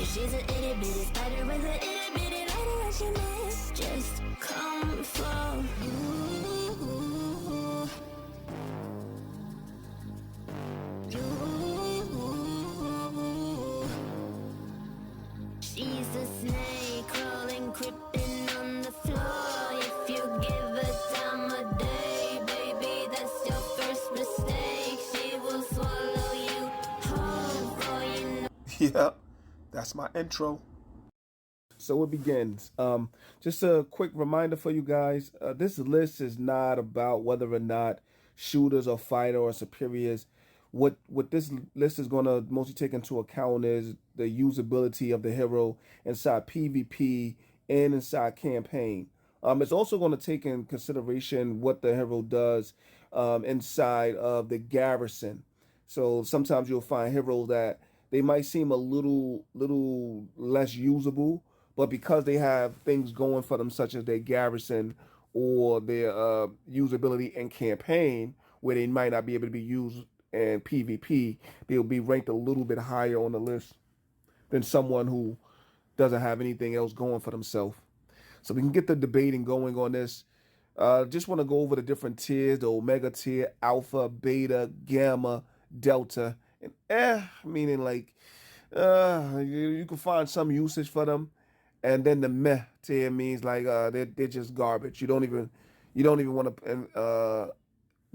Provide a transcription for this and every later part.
she's an itty bitty spider with an itty bitty lighter, and she might just come for She's a snake crawling, creeping on the floor. If you give her time of day, baby, that's your first mistake. She will swallow you whole before you know. Yeah, that's my intro. So it begins. Just a quick reminder for you guys. This list is not about whether or not shooters or fighter or superiors. What this list is going to mostly take into account is the usability of the hero inside PvP and inside campaign. It's also going to take in consideration what the hero does inside of the garrison. So sometimes you'll find heroes that they might seem a little less usable, but because they have things going for them, such as their garrison or their usability in campaign, where they might not be able to be used in PvP, they'll be ranked a little bit higher on the list than someone who doesn't have anything else going for themselves. So we can get the debating going on this. Just want to go over the different tiers: the Omega tier, Alpha, Beta, Gamma, Delta, and meaning like you can find some usage for them, and then the Meh tier means like they're just garbage. You don't even want to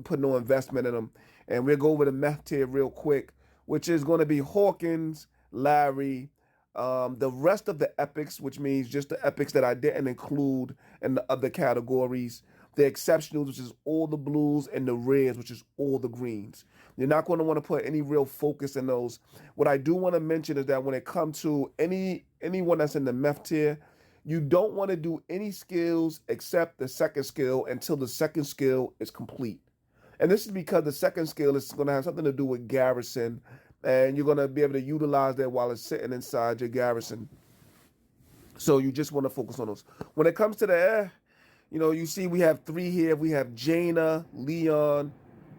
put no investment in them. And we'll go over the Meh tier real quick, which is going to be Hawkins, Larry, the rest of the epics, which means just the epics that I didn't include in the other categories. The exceptionals, which is all the blues, and the reds, which is all the greens. You're not going to want to put any real focus in those. What I do want to mention is that when it comes to anyone that's in the Meh tier, you don't want to do any skills except the second skill until the second skill is complete. And this is because the second skill is going to have something to do with garrison, and you're going to be able to utilize that while it's sitting inside your garrison. So you just want to focus on those. When it comes to the you see we have three here. We have Jaina, Leon,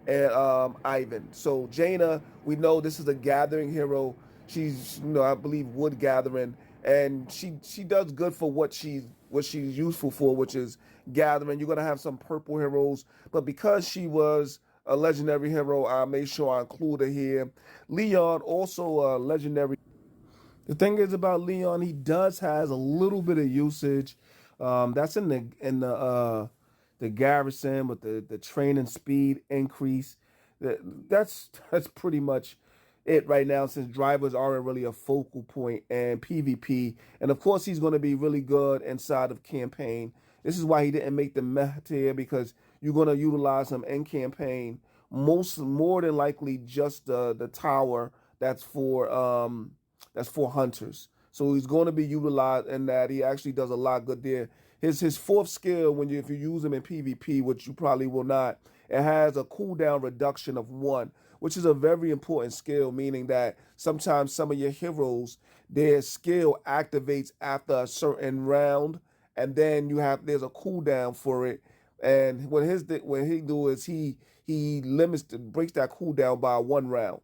and Ivan. So Jaina, we know this is a gathering hero. She's, I believe, wood gathering, and she does good for what she's useful for, which is gathering. You're gonna have some purple heroes, but because she was a legendary hero, I made sure I include her here. Leon, also a legendary. The thing is about Leon, he does has a little bit of usage. That's in the garrison with the training speed increase. That's pretty much it right now, since drivers aren't really a focal point and PvP. And of course, he's going to be really good inside of campaign. This is why he didn't make the Meh tier, because you're going to utilize him in campaign. More than likely, just the tower that's for hunters. So he's going to be utilized in that. He actually does a lot good there. His fourth skill, if you use him in PvP, which you probably will not, it has a cooldown reduction of 1, which is a very important skill, meaning that sometimes some of your heroes, their skill activates after a certain round, and then there's a cooldown for it. And what he do is he breaks that cooldown by 1 round.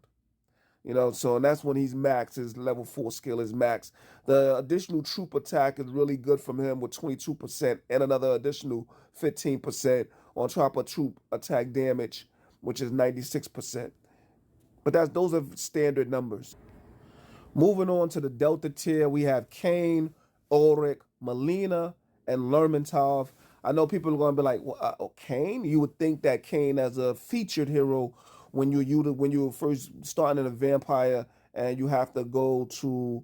So and that's when he's max. His level 4 skill is max. The additional troop attack is really good from him with 22% and another additional 15% on top of troop attack damage, which is 96%. But those are standard numbers. Moving on to the Delta tier, we have Kane, Ulrich, Melina, and Lermontov. I know people are going to be like, well, Kane? You would think that Kane as a featured hero when you first starting in a vampire and you have to go to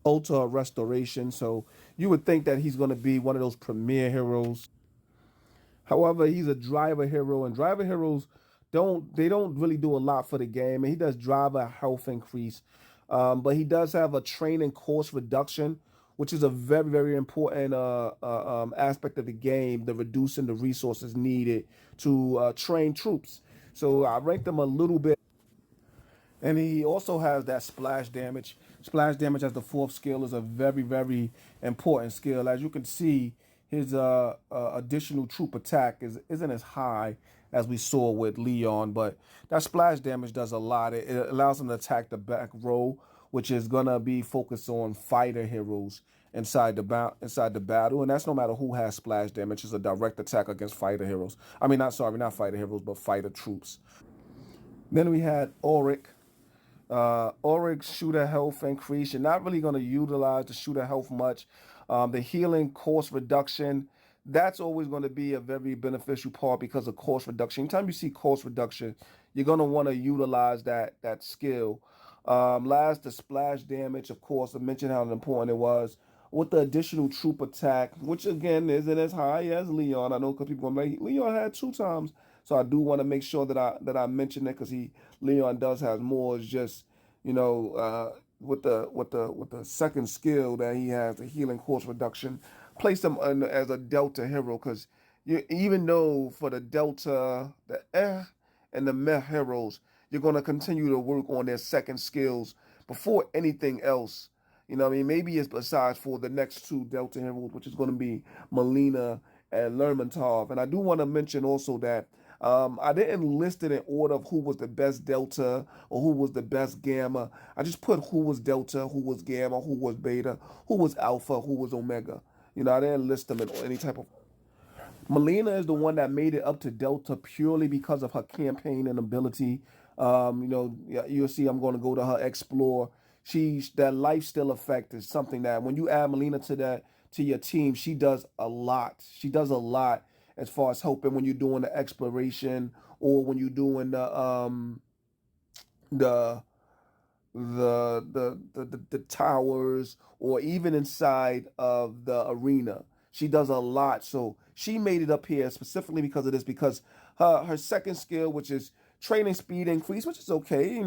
Ultra Restoration. So you would think that he's going to be one of those premier heroes. However, he's a driver hero, and driver heroes don't really do a lot for the game. And he does driver health increase, but he does have a training cost reduction, which is a very, very important aspect of the game, the reducing the resources needed to train troops. So I ranked him a little bit. And he also has that splash damage. Splash damage as the fourth skill is a very, very important skill. As you can see, his additional troop attack isn't as high as we saw with Leon, but that splash damage does a lot. It allows him to attack the back row, which is gonna be focused on fighter heroes inside the battle, and that's no matter who has splash damage. It's a direct attack against fighter heroes. I mean, not fighter heroes, but fighter troops. Then we had Auric. Auric's shooter health increase. You're not really going to utilize the shooter health much. The healing cost reduction, that's always going to be a very beneficial part because of cost reduction. Anytime you see cost reduction, you're going to want to utilize that skill. Last, the splash damage, of course, I mentioned how important it was. With the additional troop attack, which again isn't as high as Leon. I know because people are like, Leon had 2 times. So I do want to make sure that I mention it because Leon does have more. It's just with the second skill that he has, the healing course reduction, place him as a Delta hero because even though for the Delta, the and the Mech heroes, you're going to continue to work on their second skills before anything else. You know what I mean? Maybe it's besides for the next 2 Delta heroes, which is going to be Melina and Lermontov. And I do want to mention also that I didn't list it in order of who was the best Delta or who was the best Gamma. I just put who was Delta, who was Gamma, who was Beta, who was Alpha, who was Omega. I didn't list them in any type of. Melina is the one that made it up to Delta purely because of her campaign and ability. You'll see I'm going to go to her Explore. That lifesteal effect is something that when you add Melina to your team, she does a lot. She does a lot as far as helping when you're doing the exploration or when you're doing the the towers or even inside of the arena. She does a lot. So she made it up here specifically because of this, because her second skill, which is training speed increase, which is okay.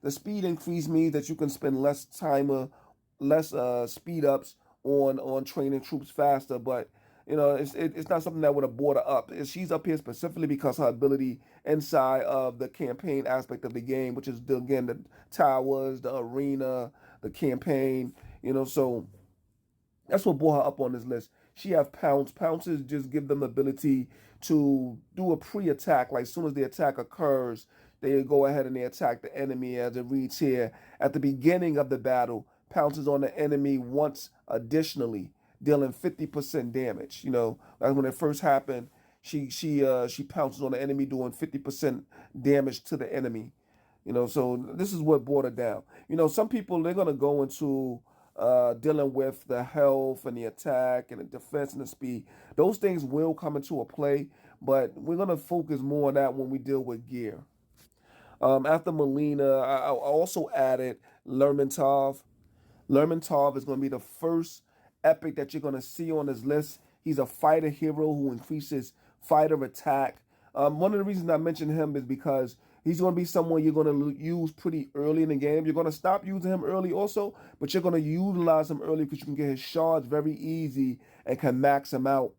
The speed increase means that you can spend less time less speed ups on training troops faster, but it's not something that would have brought her up. She's up here specifically because her ability inside of the campaign aspect of the game, which is again the towers, the arena, the campaign. So that's what brought her up on this list. She have pounce. Pounces just give them the ability to do a pre-attack. Like as soon as the attack occurs, they go ahead and they attack the enemy. As it reads here, at the beginning of the battle, pounces on the enemy once additionally, dealing 50% damage. That's when it first happened. She pounces on the enemy, doing 50% damage to the enemy. So this is what brought it down. Some people, they're gonna go into dealing with the health and the attack and the defense and the speed. Those things will come into a play, but we're gonna focus more on that when we deal with gear. After Melina, I also added Lermontov. Lermontov is going to be the first epic that you're going to see on this list. He's a fighter hero who increases fighter attack. One of the reasons I mentioned him is because he's going to be someone you're going to use pretty early in the game. You're going to stop using him early also, but you're going to utilize him early because you can get his shards very easy and can max him out.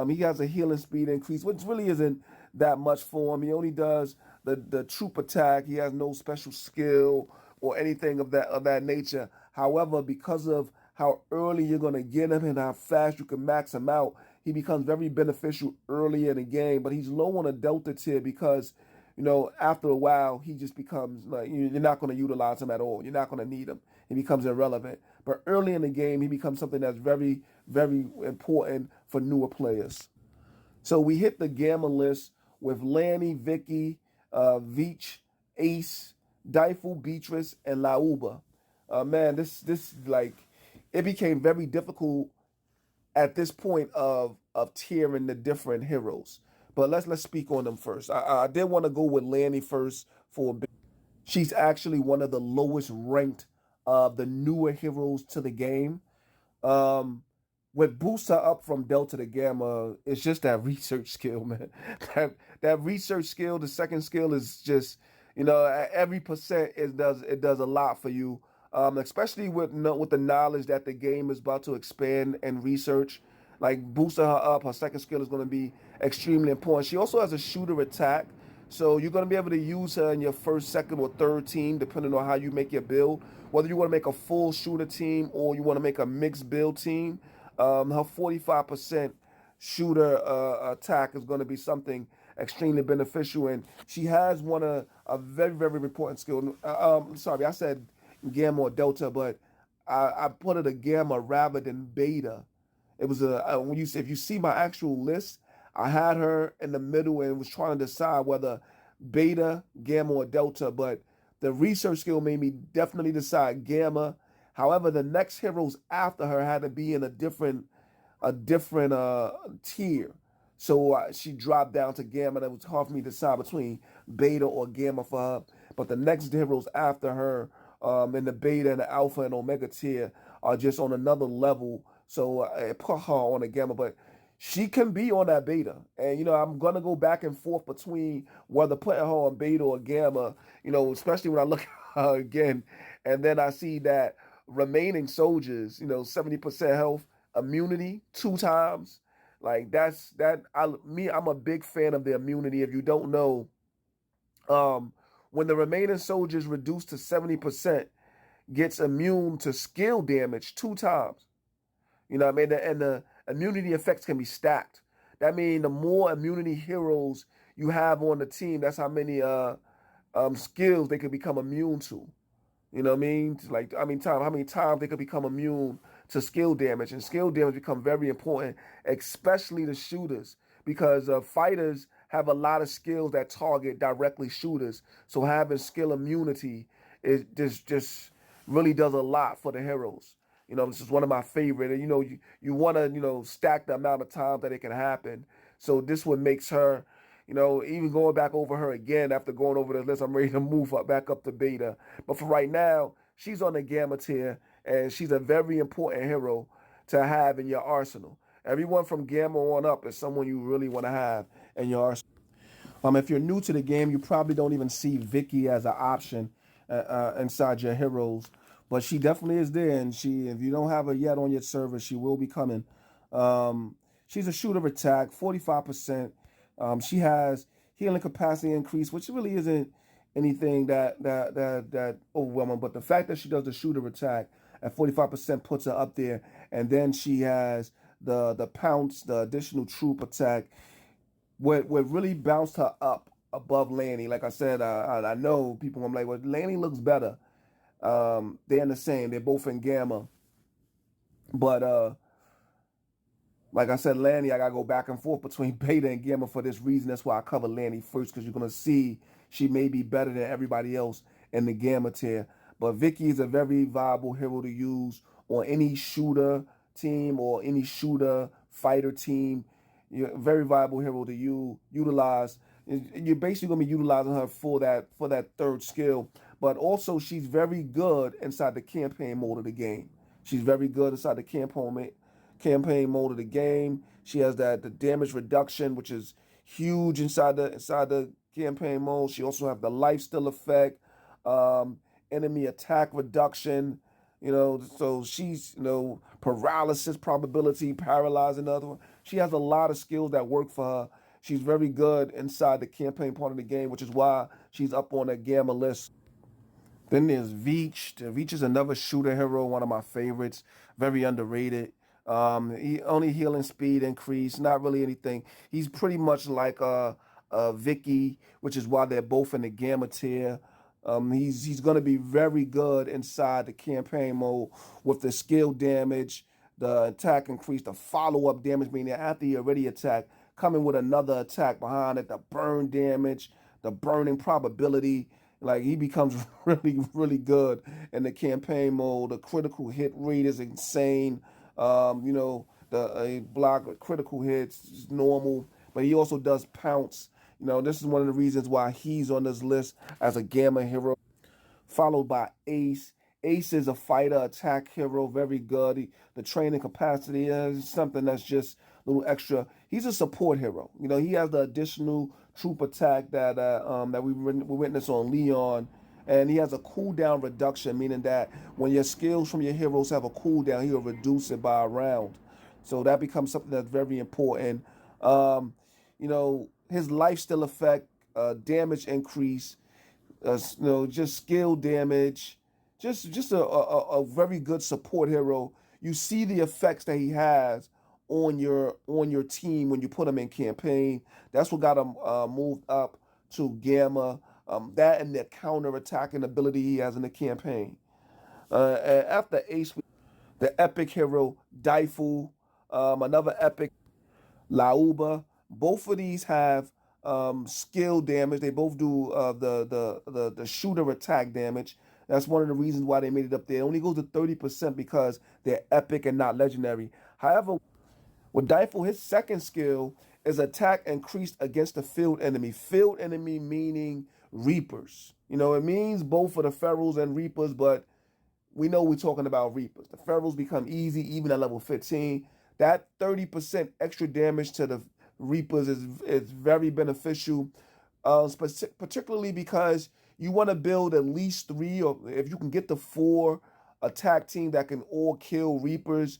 He has a healing speed increase, which really isn't that much for him. He only does the troop attack. He has no special skill or anything of that nature. However, because of how early you're going to get him and how fast you can max him out, he becomes very beneficial early in the game. But he's low on a Delta tier because, after a while, he just becomes like you're not going to utilize him at all. You're not going to need him. He becomes irrelevant. But early in the game, he becomes something that's very, very important for newer players. So we hit the Gamma list with Lanny, Vicky, Veach, Ace, Daifu, Beatrice, and Lauba. Man, this like it became very difficult at this point of tiering the different heroes. But let's speak on them first. I did want to go with Lanny first for a bit. She's actually one of the lowest ranked of the newer heroes to the game. Um, what boosts her up from Delta to Gamma is just that research skill, man. That research skill, the second skill is just, at every percent it does a lot for you. Especially with the knowledge that the game is about to expand and research. Like boosting her up, her second skill is going to be extremely important. She also has a shooter attack, so you're going to be able to use her in your first, second, or third team, depending on how you make your build. Whether you want to make a full shooter team or you want to make a mixed build team, her 45% shooter attack is going to be something extremely beneficial. And she has a very, very important skill. Sorry, I said Gamma or Delta, but I put it a Gamma rather than Beta. It was when you if you see my actual list, I had her in the middle and was trying to decide whether Beta, Gamma, or Delta. But the research skill made me definitely decide Gamma. However, the next heroes after her had to be in a different tier. So she dropped down to Gamma. That was hard for me to decide between Beta or Gamma for her. But the next heroes after her in the Beta and the Alpha and Omega tier are just on another level. So it put her on a Gamma. But she can be on that Beta. And, I'm going to go back and forth between whether putting her on Beta or Gamma, especially when I look at her again. And then I see that remaining soldiers, 70% health immunity 2 times. Like that's that I'm a big fan of the immunity. If you don't know, um when the remaining soldiers reduced to 70% gets immune to skill damage 2 times. You know what I mean? And the immunity effects can be stacked. That means the more immunity heroes you have on the team, that's how many skills they could become immune to. You know what I mean? Like, how many times they could become immune to skill damage, and skill damage become very important, especially the shooters, because fighters have a lot of skills that target directly shooters. So having skill immunity is just really does a lot for the heroes. This is one of my favorite. And you want to stack the amount of times that it can happen. So this one makes her even going back over her again after going over the list, I'm ready to move up back up to Beta. But for right now, she's on the Gamma tier, and she's a very important hero to have in your arsenal. Everyone from Gamma on up is someone you really want to have in your arsenal. If you're new to the game, you probably don't even see Vicky as an option inside your heroes, but she definitely is there. And if you don't have her yet on your server, she will be coming. She's a shooter attack, 45%. She has healing capacity increase, which really isn't anything that overwhelming. But the fact that she does the shooter attack at 45% puts her up there. And then she has the pounce, the additional troop attack, what really bounced her up above Lanny. Like I said, I know people. I'm like, well, Lanny looks better. They're in the same. They're both in Gamma, but like I said, Lanny, I gotta go back and forth between Beta and Gamma for this reason. That's why I cover Lanny first, because you're gonna see she may be better than everybody else in the Gamma tier. But Vicky is a very viable hero to use on any shooter team or any shooter fighter team. You're a very viable hero to utilize. You're basically gonna be utilizing her for that third skill. But also she's very good inside the campaign mode of the game. She's very good inside the campaign mode of the game. She has the damage reduction, which is huge inside the campaign mode. She also have the lifesteal effect, um, enemy attack reduction. So she's paralysis probability, paralyzing other one. She has a lot of skills that work for her. She's very good inside the campaign part of the game, which is why she's up on that Gamma list. Then there's Veach. Veach is another shooter hero, one of my favorites. Very underrated. He only healing speed increase, not really anything. He's pretty much like Vicky, which is why they're both in the Gamma tier. He's going to be very good inside the campaign mode with the skill damage, the attack increase, the follow up damage, meaning after he already attacked, coming with another attack behind it, the burn damage, the burning probability. Like he becomes really, really good in the campaign mode. The critical hit rate is insane. The block critical hits is normal, but he also does pounce. This is one of the reasons why he's on this list as a Gamma hero, followed by Ace. Ace is a fighter attack hero, very good. The training capacity is something that's just a little extra. He's a support hero. He has the additional troop attack that we witnessed on Leon, and he has a cooldown reduction, meaning that when your skills from your heroes have a cooldown, he'll reduce it by a round. So that becomes something that's very important. His lifesteal effect, damage increase, just skill damage, just a very good support hero. You see the effects that he has on your team when you put him in campaign. That's what got him moved up to Gamma. That and the counter attacking ability he has in the campaign. And after Ace, the epic hero Daifu, another epic Lauba. Both of these have skill damage. They both do the shooter attack damage. That's one of the reasons why they made it up there. It only goes to 30% because they're epic and not legendary. However, with Daifu, his second skill is attack increased against the field enemy. Field enemy meaning Reapers. You know, it means both for the Ferals and Reapers, but we know we're talking about Reapers. The Ferals become easy even at level 15. That 30% extra damage to the Reapers is very beneficial, particularly because you want to build at least three, or if you can get the four attack team that can all kill Reapers.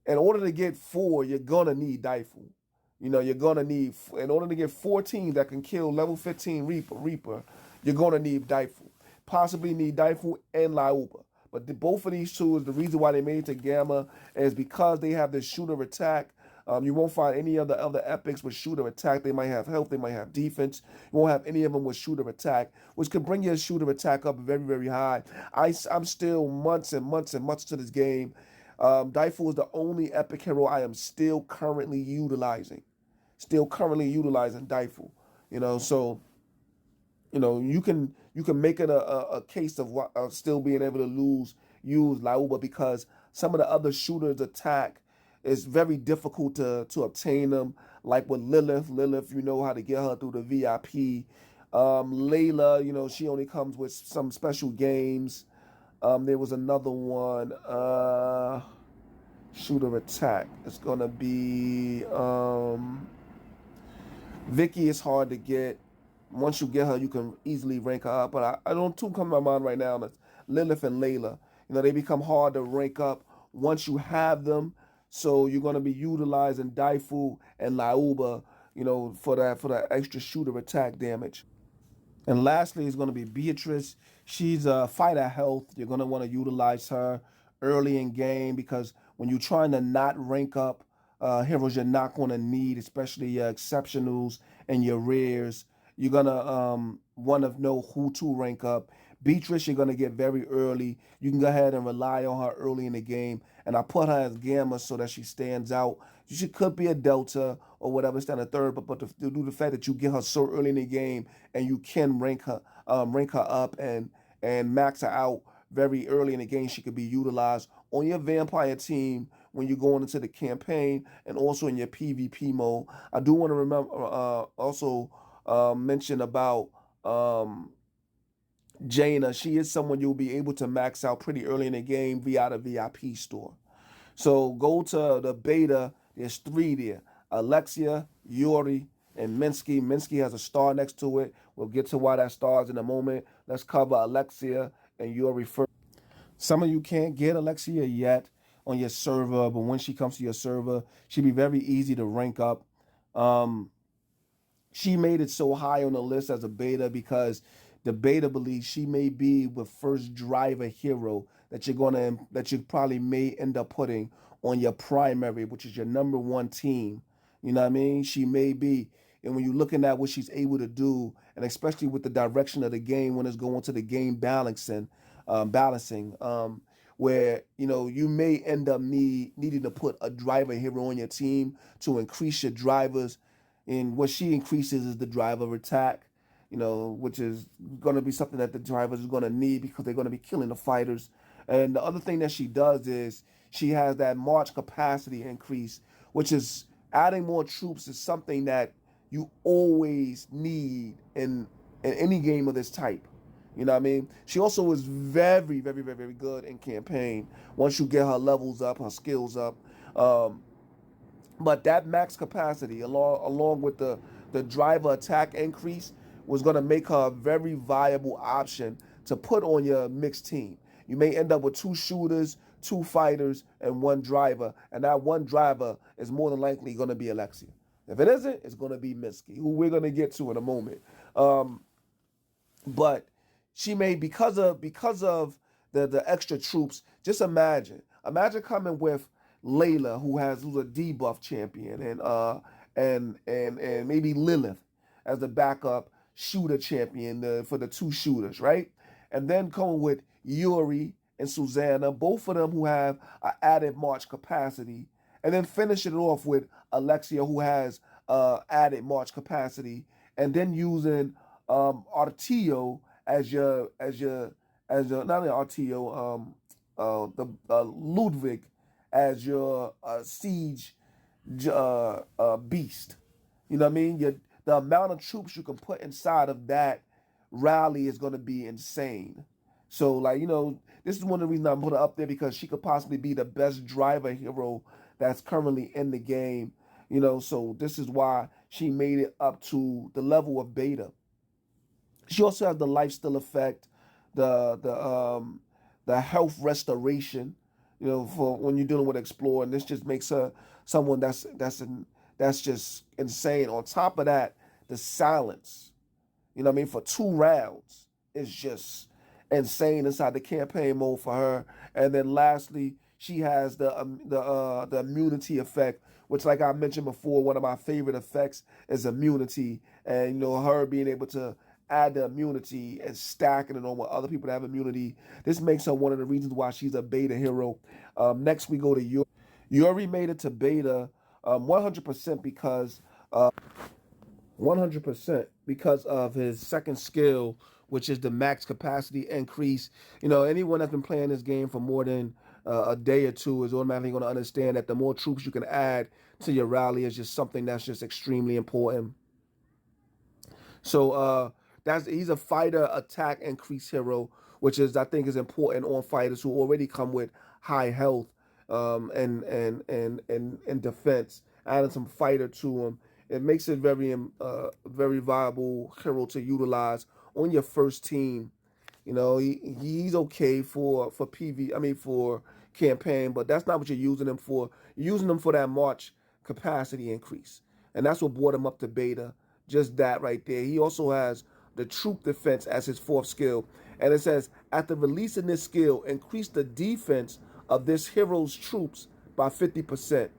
In order to get four, you're gonna need Daifu. You know, you're gonna need, in order to get 14 that can kill level 15 Reaper, you're gonna need Daifu. Possibly need Daifu and Lauba. But both of these two is the reason why they made it to Gamma is because they have this shooter attack. You won't find any of the other epics with shooter attack. They might have health, they might have defense. You won't have any of them with shooter attack, which can bring your shooter attack up very, very high. I'm still months and months and months to this game. Daifu is the only epic hero I am still currently utilizing. Still currently utilizing Daifu. You know, so you can make it a case of still being able to use Lauba because some of the other shooters attack is very difficult to obtain them. Like with Lilith, you know how to get her through the VIP. Layla, she only comes with some special games. There was another one, shooter attack. It's gonna be Vicky is hard to get. Once you get her, you can easily rank her up. But I don't two come to my mind right now. That's Lilith and Layla. They become hard to rank up once you have them. So you're gonna be utilizing Daifu and Lauba, for that extra shooter attack damage. And lastly is going to be Beatrice. She's a fighter health. You're going to want to utilize her early in game because when you're trying to not rank up heroes you're not going to need, especially your exceptionals and your rares, you're going to want to know who to rank up. Beatrice, you're going to get very early. You can go ahead and rely on her early in the game. And I put her as Gamma so that she stands out. She could be a Delta or whatever, stand a third, but due to the fact that you get her so early in the game and you can rank her up and max her out very early in the game, she could be utilized on your vampire team when you're going into the campaign and also in your PvP mode. I do want to remember also mention about Jaina. She is someone you'll be able to max out pretty early in the game via the VIP store. So go to the beta. There's three there: Alexia, Yuri, and Minsky. Minsky has a star next to it. We'll get to why that star is in a moment. Let's cover Alexia and Yuri first. Some of you can't get Alexia yet on your server, but when she comes to your server, she'll be very easy to rank up. Um, she made it so high on the list as a beta because the beta believes she may be the first driver hero that you probably may end up putting on your primary, which is your number one team. You know what I mean? She may be. And when you're looking at what she's able to do, and especially with the direction of the game when it's going to the game balancing, where you may end up needing to put a driver hero on your team to increase your drivers. And what she increases is the driver attack, which is going to be something that the drivers are going to need because they're going to be killing the fighters. And the other thing that she does is she has that march capacity increase, which is adding more troops is something that you always need in any game of this type. You know what I mean? She also is very, very, very, very good in campaign. Once you get her levels up, her skills up. But that max capacity, along with the driver attack increase, was going to make her a very viable option to put on your mixed team. You may end up with two shooters, two fighters, and one driver. And that one driver is more than likely going to be Alexia. If it isn't, it's going to be Minsky, who we're going to get to in a moment. But she may, because of the extra troops. Just imagine coming with Layla, who's a debuff champion, and maybe Lilith as the backup shooter champion for the two shooters, right? And then coming with Yuri and Susanna, both of them who have an added March capacity, and then finish it off with Alexia, who has added March capacity, and then using Artillo as your not only Artillo, the Ludwig as your siege beast. You know what I mean? The amount of troops you can put inside of that rally is going to be insane. So, like, this is one of the reasons I'm putting her up there because she could possibly be the best driver hero that's currently in the game. So this is why she made it up to the level of beta. She also has the lifestyle effect, the health restoration. For when you're dealing with explore, and this just makes her someone that's just insane. On top of that, the silence. You know what I mean? For 2 rounds, it's just insane inside the campaign mode for her. And then lastly, she has the immunity effect, which, like I mentioned before, one of my favorite effects is immunity, and her being able to add the immunity and stacking it on with other people that have immunity. This makes her one of the reasons why she's a beta hero. Next, we go to Yuri. Yuri made it to beta 100% because 100% because of his second skill, which is the max capacity increase. Anyone that's been playing this game for more than a day or two is automatically going to understand that the more troops you can add to your rally is just something that's just extremely important. So he's a fighter attack increase hero, which is I think is important on fighters who already come with high health and defense. Adding some fighter to him, it makes it very viable hero to utilize on your first team. He's okay for PV. I mean for campaign, but that's not what you're using him for. You're using him for that March capacity increase, and that's what brought him up to beta. Just that right there. He also has the troop defense as his fourth skill, and it says after releasing this skill, increase the defense of this hero's troops by 50%,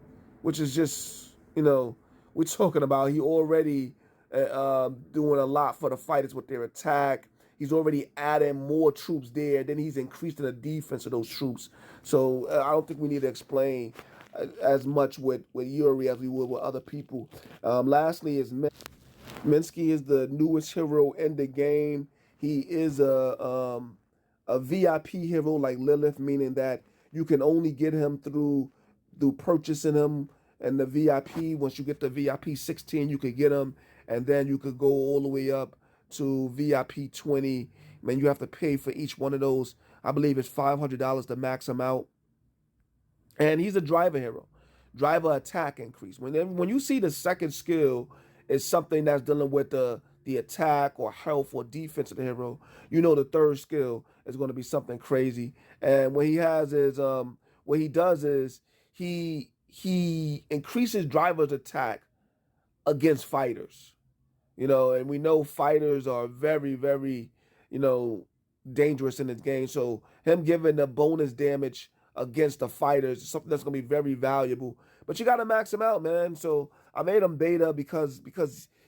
which is just we're talking about he already doing a lot for the fighters with their attack. He's already adding more troops there. Then he's increasing the defense of those troops. So I don't think we need to explain as much with Yuri as we would with other people. Lastly is Minsky is the newest hero in the game. He is a VIP hero like Lilith, meaning that you can only get him through purchasing him and the VIP. Once you get the VIP 16, you could get him, and then you could go all the way up to VIP 20. Man, you have to pay for each one of those. I believe it's $500 to max him out. And he's a driver hero. Driver attack increase. When you see the second skill is something that's dealing with the attack or health or defense of the hero, the third skill is going to be something crazy. And what he has is what he does is he increases driver's attack against fighters. And we know fighters are very, very, dangerous in this game. So him giving the bonus damage against the fighters is something that's gonna be very valuable. But you gotta max him out, man. So I made him beta because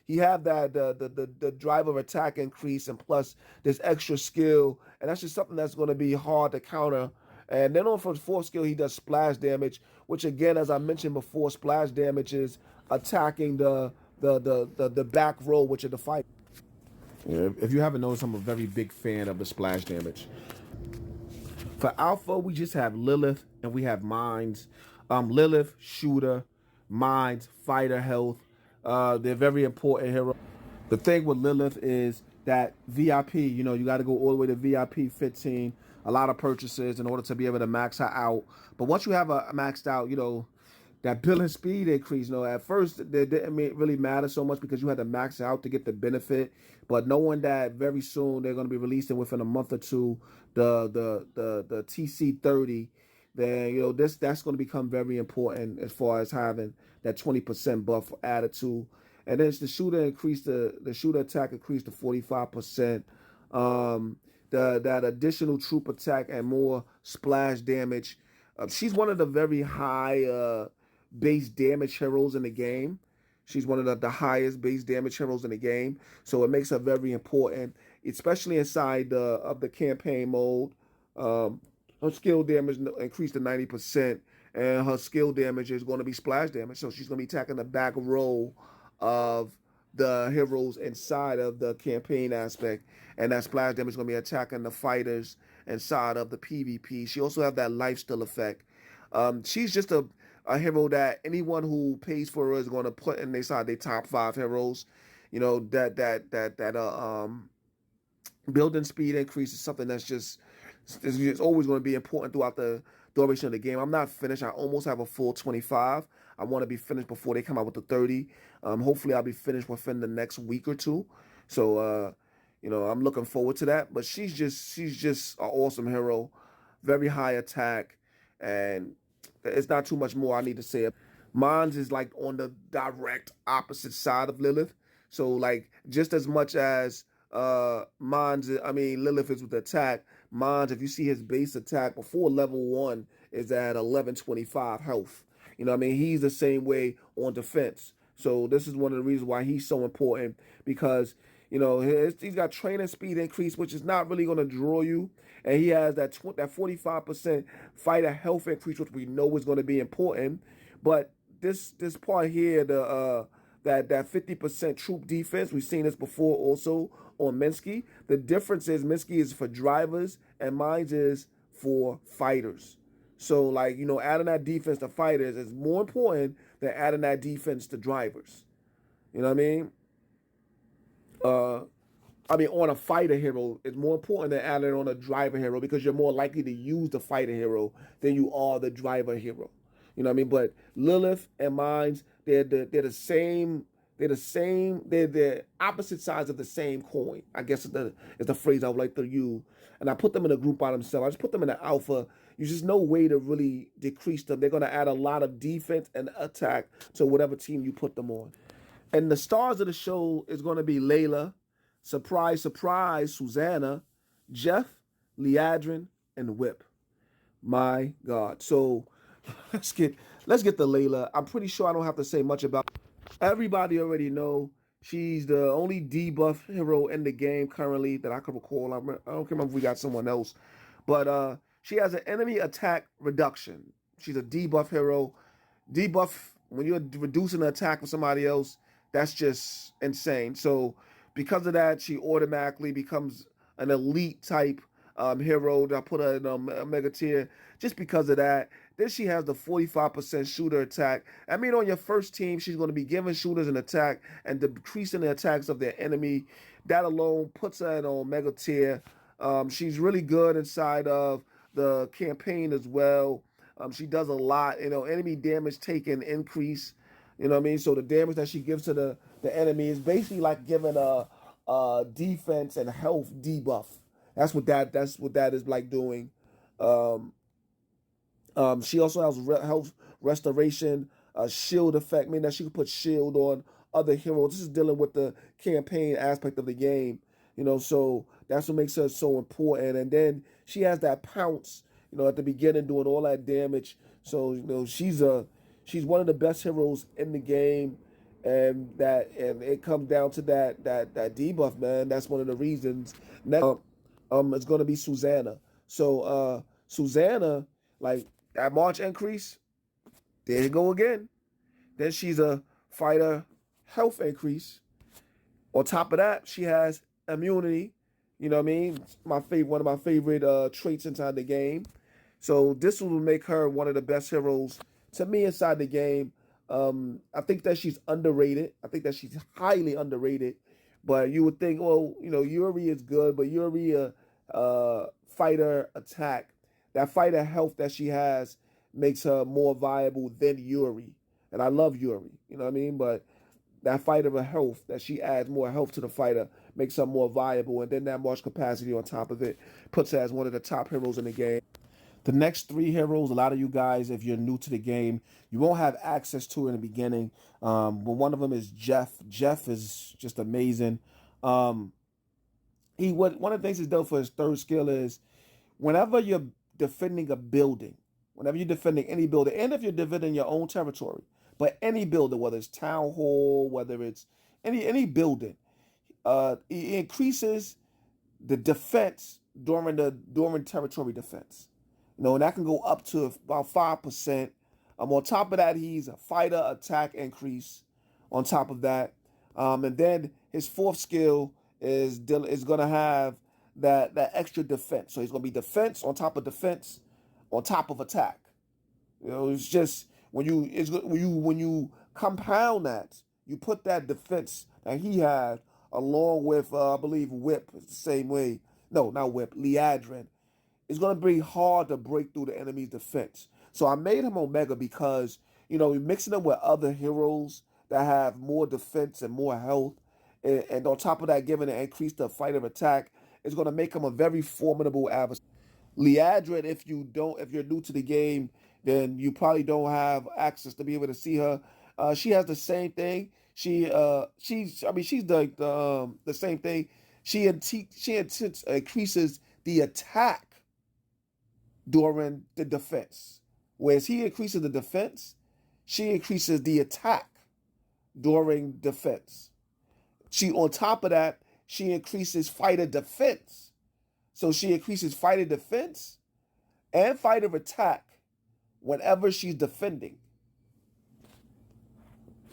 he have that the driver attack increase and plus this extra skill, and that's just something that's gonna be hard to counter. And then on for his fourth skill, he does splash damage, which again, as I mentioned before, splash damage is attacking the back row, which are the fight. Yeah, if you haven't noticed, I'm a very big fan of the splash damage. For Alpha, we just have Lilith and we have Mines. Lilith, shooter, Mines, fighter health. They're very important heroes. The thing with Lilith is that VIP, you got to go all the way to VIP 15. A lot of purchases in order to be able to max her out. But once you have a maxed out, that billing speed increase. At first it didn't really matter so much because you had to max out to get the benefit. But knowing that very soon they're going to be releasing within a month or two the TC30, then that's going to become very important as far as having that 20% buff added to. And then it's the shooter increased the shooter attack increased to 45%. That additional troop attack and more splash damage. She's one of the very high base damage heroes in the game. She's one of the highest base damage heroes in the game. So it makes her very important, especially inside of the campaign mode. Her skill damage increased to 90%, and her skill damage is going to be splash damage. So she's going to be attacking the back row of the heroes inside of the campaign aspect, and that splash damage is going to be attacking the fighters inside of the PvP. She also have that lifesteal effect. She's just a hero that anyone who pays for her is going to put in inside their top 5 heroes. You know that building speed increase is something that's just it's always going to be important throughout the duration of the game. I'm not finished. I almost have a full 25. I want to be finished before they come out with the 30. Hopefully, I'll be finished within the next week or two. So, I'm looking forward to that. But she's just an awesome hero, very high attack, and it's not too much more I need to say. Mons is like on the direct opposite side of Lilith. So like just as much as Lilith is with attack. Mons, if you see his base attack before level 1 is at 1125 health. You know what I mean? He's the same way on defense. So this is one of the reasons why he's so important, because he's got training speed increase, which is not really going to draw you, and he has that 45% fighter health increase, which we know is going to be important. But this part here, that 50% troop defense, we've seen this before also on Minsky. The difference is Minsky is for drivers and mine is for fighters. So adding that defense to fighters is more important than adding that defense to drivers. You know what I mean? On a fighter hero, it's more important than adding it on a driver hero, because you're more likely to use the fighter hero than you are the driver hero. You know what I mean? But Lilith and Mines, they're the same. They're the same. They're the opposite sides of the same coin, I guess is the phrase I would like to use. And I put them in a group by themselves. I just put them in an alpha. There's just no way to really decrease them. They're going to add a lot of defense and attack to whatever team you put them on. And the stars of the show is going to be Layla, surprise, surprise, Susanna, Jeff, Leadrin, and Whip. My God. So let's get the Layla. I'm pretty sure I don't have to say much about. Everybody already know she's the only debuff hero in the game currently that I can recall. I don't remember if we got someone else, but she has an enemy attack reduction. She's a debuff hero. Debuff, when you're reducing the attack of somebody else, that's just insane. So because of that, she automatically becomes an elite type hero. I put her in a mega tier just because of that. Then she has the 45% shooter attack. I mean, on your first team, she's going to be giving shooters an attack and decreasing the attacks of their enemy. That alone puts her in a mega tier. She's really good inside of the campaign as well. She does a lot. Enemy damage taken increase. You know what I mean? So the damage that she gives to the enemy is basically like giving a defense and health debuff. That's what that is like doing. She also has health restoration, shield effect, meaning that she can put shield on other heroes. This is dealing with the campaign aspect of the game, so that's what makes her so important. And then she has that pounce, at the beginning doing all that damage. So, she's one of the best heroes in the game. And it comes down to that debuff, man. That's one of the reasons. Next, it's going to be Susanna. So, Susanna, like that March increase, there you go again. Then she's a fighter health increase. On top of that, she has immunity. You know what I mean? One of my favorite traits inside the game. So this will make her one of the best heroes to me inside the game. I think that she's underrated. I think that she's highly underrated. But you would think, well, Yuri is good, but Yuri fighter attack. That fighter health that she has makes her more viable than Yuri. And I love Yuri, you know what I mean? But that fighter health that she adds more health to the fighter makes her more viable. And then that march capacity on top of it puts her as one of the top heroes in the game. The next 3 heroes, a lot of you guys, if you're new to the game, you won't have access to in the beginning. But one of them is Jeff. Jeff is just amazing. One of the things he's done for his third skill is whenever you're defending a building, whenever you're defending any building, and if you're defending your own territory, but any building, whether it's town hall, whether it's any building, it increases the defense during territory defense. And that can go up to about 5%. On top of that, he's a fighter attack increase. On top of that, and then his fourth skill is gonna have that extra defense. So he's gonna be defense on top of attack. It's just when you compound that, you put that defense that he had along with I believe Whip is the same way. No, not Whip, Liadrin. It's gonna be hard to break through the enemy's defense. So I made him Omega because you're mixing him with other heroes that have more defense and more health, and on top of that, giving an increase to fighter attack, is gonna make him a very formidable adversary. Liadrin, if you're new to the game, then you probably don't have access to be able to see her. She has the same thing. She's the same thing. She increases the attack during the defense, whereas he increases the defense, she increases the attack during defense. She on top of that, she increases fighter defense. So she increases fighter defense and fighter attack whenever she's defending.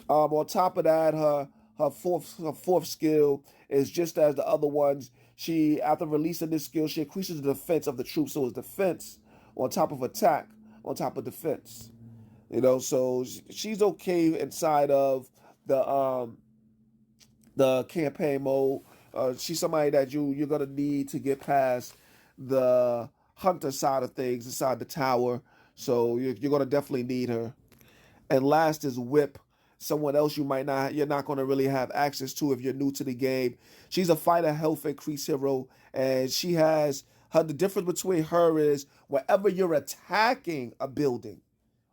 On top of that, her fourth skill is just as the other ones. She, after releasing this skill, she increases the defense of the troops. So it's defense on top of attack on top of defense. So she's okay inside of the campaign mode. She's somebody that you're gonna need to get past the hunter side of things inside the tower. So you're gonna definitely need her. And last is Whip, someone else you're not gonna really have access to if you're new to the game. She's a fighter health increase hero, and she has the difference between her is whenever you're attacking a building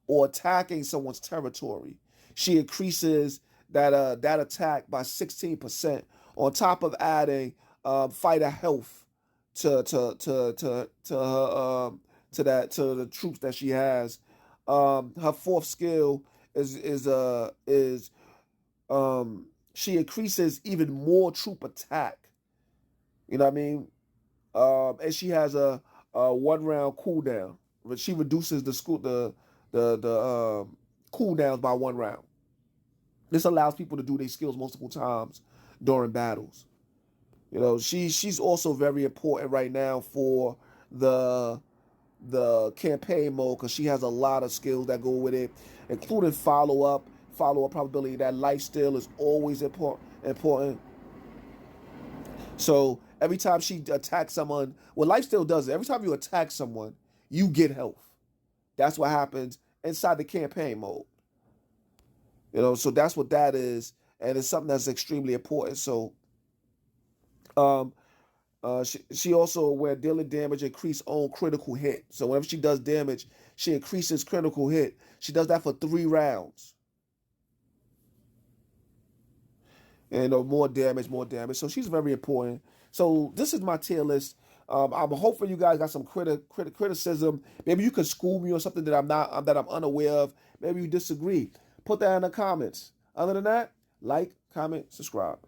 or attacking someone's territory, she increases that attack by 16%. On top of adding fighter health to her to the troops that she has. Her fourth skill is she increases even more troop attack. You know what I mean? And she has a 1 round cooldown, but she reduces the cooldowns by 1 round. This allows people to do their skills multiple times during battles. She's also very important right now for the campaign mode because she has a lot of skills that go with it, including follow up probability. That life steal is always important. So every time she attacks someone, well, life steal does it. Every time you attack someone, you get health. That's what happens inside the campaign mode. So that's what that is, and it's something that's extremely important. So, she also, where dealing damage, increase on critical hit. So whenever she does damage, she increases critical hit. She does that for 3 rounds. And more damage. So she's very important. So this is my tier list. I'm hoping you guys got some criticism. Maybe you could school me on something that I'm unaware of. Maybe you disagree. Put that in the comments. Other than that, like, comment, subscribe.